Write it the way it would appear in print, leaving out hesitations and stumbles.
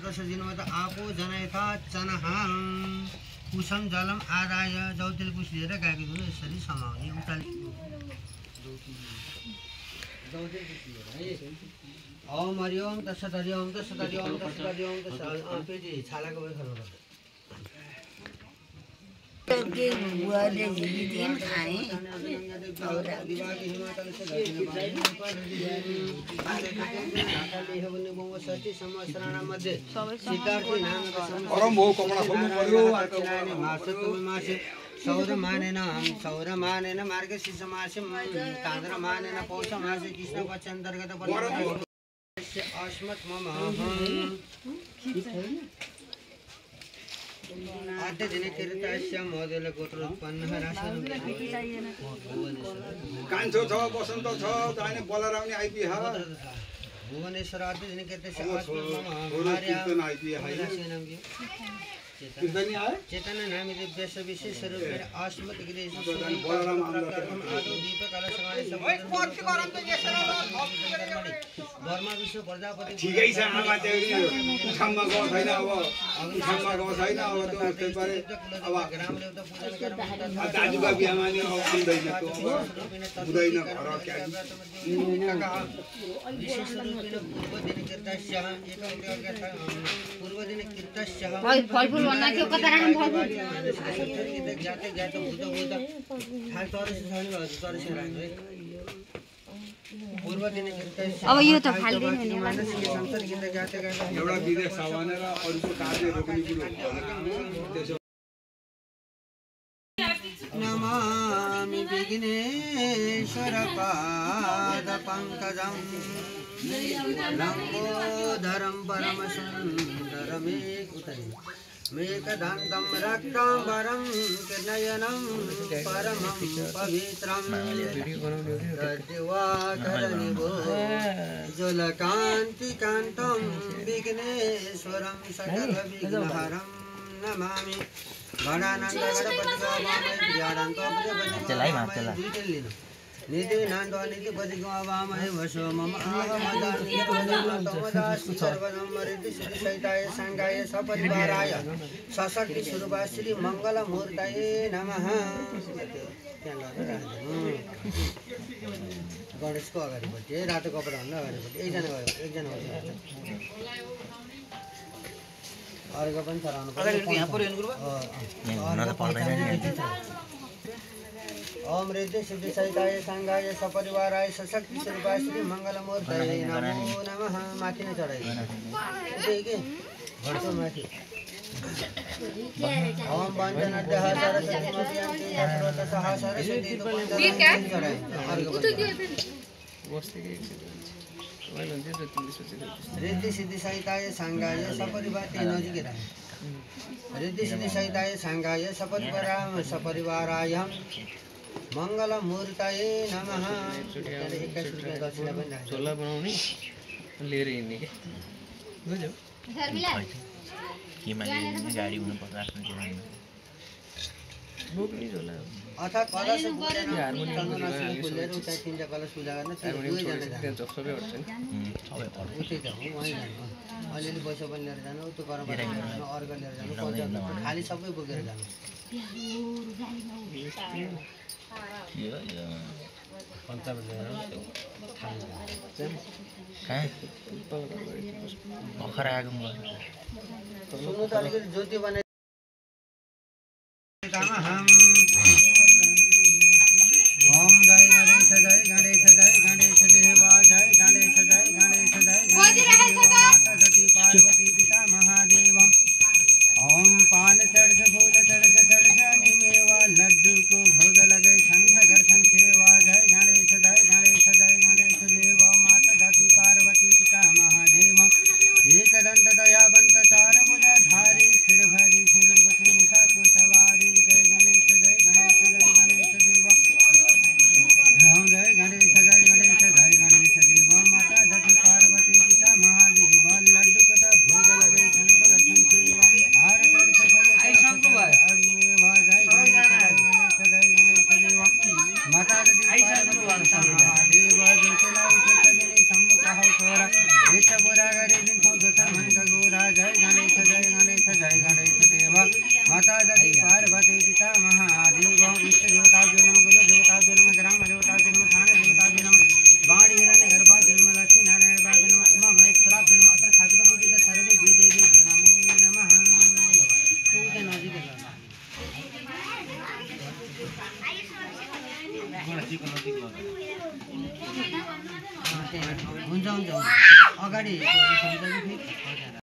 दश दिनमा त आपो जनयथा चनहां कुसम जलम आदाय जौतेल कुश लिएर गाईको दुध यसरी समाउने उताले जौतेल कुश लिएर है ओम हरि ओम तत्सत हरि ओम तत्सत हरि ओम तत्सत हरि ओम तत्सत पेटी छालाको पनि खर्नु पर्छ के बुवाले दिन खाए दिवाली हिमाचल से मध्ये सिद्धार्थी नामको सौर मानेन सौर मानेन मार्गशीर्ष मासे तान्द्र मानेन पौष मासे कृष्ण पक्ष अन्तर्गत अस्मत् मम आद्य दिने तीर्थस्य मोदेल गोत्र उत्पन्न राशन कान्छो छ बसन्त छ जाने बलराउने आइपिह भुवनेश्वर आद्य दिने तीर्थस्य अस्मत् मम चेतन नामी दिव्यस्य विशेष रूपेण अस्मत् गिरेश बलराम आदो दीप कला समाने वर्मा विश्व प्रजापति ठिकै छ आमा देउरी उठाममा गयो छैन अब उठाममा गयो छैन अब त त्यही परे अब ग्रामदेवता पूजन गर्नु दाजुका बिहामा नि अब आउँदैन त्यो हुँदैन घर क्यादी विशेष रूपेण पूर्व दिन कीर्तस्य पूर्व दिन कीर्तस्य फलफुल भन्दा के कता राख्नु फलफुल जाते जाते हुँदा हुँदा खाल चौरसी छ नि हजुर चौरसी राख्नु है पूर्व दिन कीर्तस्य अब यो त फाल्दैन नि एउटा विदेश छ भनेर अरूको कार्य रोक्ने कुरो नमामि विघ्नेश्वर पाद पंकजं लंबोदरं परम सुंदरमेकुतम् मेकदन्तं रक्तांबरं कृष्णयनं परमं पवित्रं दिवाकरनिभो जलकान्तिकान्तं विघ्नेश्वरं सकलविघ्नहरं नमामि गणानन्द गणपति स्वामी प्रियानन्द प्रजापति निधि नंदो निधि पति गोवामहे वसो मम आहमदानि तमदास्ति सर्वनमरिति श्री सहिताय संगाय सपरिवाराय सशक्ति स्वरूपा श्री मंगल मूर्तये नमः गणेशको अगाडिपट्टि रातो कपडा भन्दा अगाडिपट्टि एकजना भयो अर्को पनि चलाउनु पर्छ ओम हृदय सिद्धि सहिताय संगाय सपरिवाराय सशक्ति स्वरूपा श्री मंगलमूर्तये नमो नमः माथि नै चढाइ के घरको माथि ओम वन्दनाद्यः सरस्वती मध्यान्ति यत्रोतसः सरस्वती चढाइ रिद्धि सिद्धि सहिताय संगाय सपरिवार नजिकै राख रिद्धि सिद्धि सहिताय संगाय सपरिवाराय मंगल मूर्तये नमः। झोला बनाउने लिएर हिँड्ने के बुझ्यौ केमा गाडी हुनु पर्छ आफ्नो जीवनमा बोक्ने झोला अथा कलश हार्मोनियम फुलेर उता तीनटा कलश पूजा गर्न दुईजना सबै हट्छ नि सबै उतै त हो वही जानु अलिअलि पैसा पनि लिएर जानु त्यो गरम अर्को लिएर जानु खाली सबै बोकेर जानु भर्खर आएको सुन्नु त अलिकति ज्योति बनाइ ओम जय गणेश देवा जय गणेश सती पार्वती पिता महादेव ओम पान चढ़ फूल चढ़ निमेवा लड्डू को भोग लगे शंख घर्षण सेवा जय गणेश देव माता सती पार्वती पिता महादेव एक दंत दयावंत चार भुजाधारी सिर भरी सिरपति मुखा को सवारी जय गणेश देव ओम जय गणेश देव माता सती पार्वती पिता महादेव लड्डू को भोग लगे शंख माता दति पार्वती पिता महादेव इष्ट देवताभ्यो नमः कुल देवताभ्यो नमः ग्राम देवताभ्यो नमः थान देवताभ्यो नमः वाणी हिरण्य गर्भाभ्यो नमः लक्ष्मी नारायण देवताभ्यो नमः उमा महेश्वराभ्यो नमः अत्र स्थापित पूजित सर्वे देवेभ्यो नमो नमः। तो उनके नजीक हुन्छ अगाडि